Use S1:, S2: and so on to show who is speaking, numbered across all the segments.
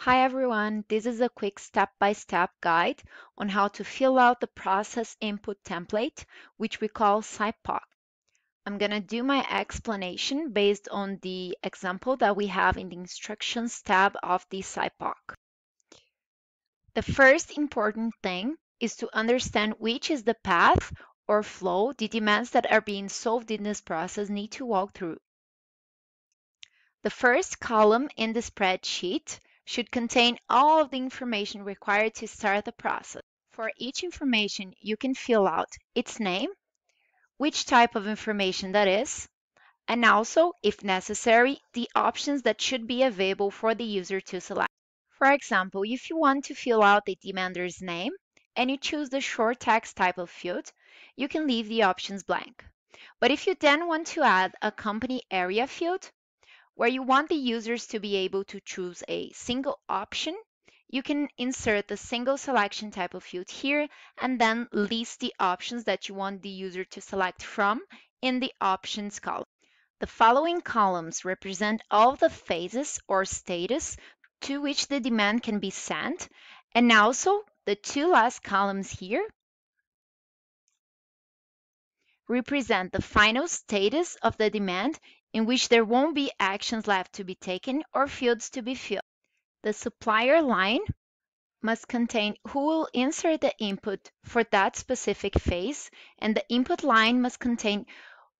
S1: Hi everyone, this is a quick step-by-step guide on how to fill out the process input template, which we call SIPOC. I'm going to do my explanation based on the example that we have in the instructions tab of the SIPOC. The first important thing is to understand which is the path or flow the demands that are being solved in this process need to walk through. The first column in the spreadsheet should contain all of the information required to start the process. For each information, you can fill out its name, which type of information that is, and also, if necessary, the options that should be available for the user to select. For example, if you want to fill out the demander's name and you choose the short text type of field, you can leave the options blank. But if you then want to add a company area field, where you want the users to be able to choose a single option, you can insert the single selection type of field here and then list the options that you want the user to select from in the options column. The following columns represent all the phases or status to which the demand can be sent, and also the two last columns here represent the final status of the demand in which there won't be actions left to be taken or fields to be filled. The supplier line must contain who will insert the input for that specific phase, and the input line must contain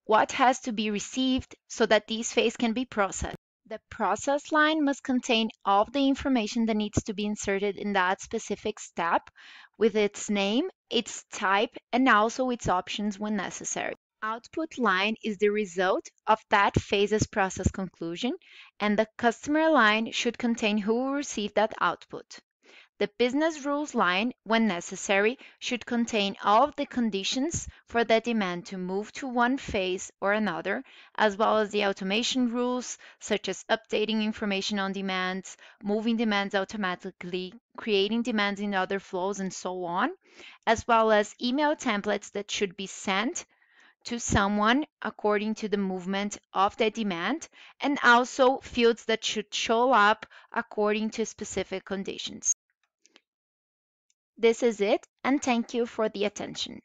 S1: what has to be received so that this phase can be processed. The process line must contain all of the information that needs to be inserted in that specific step with its name, its type, and also its options when necessary. Output line is the result of that phase's process conclusion, and the customer line should contain who will receive that output. The business rules line, when necessary, should contain all of the conditions for the demand to move to one phase or another, as well as the automation rules, such as updating information on demands, moving demands automatically, creating demands in other flows, and so on, as well as email templates that should be sent to someone according to the movement of the demand, and also fields that should show up according to specific conditions. This is it, and thank you for the attention.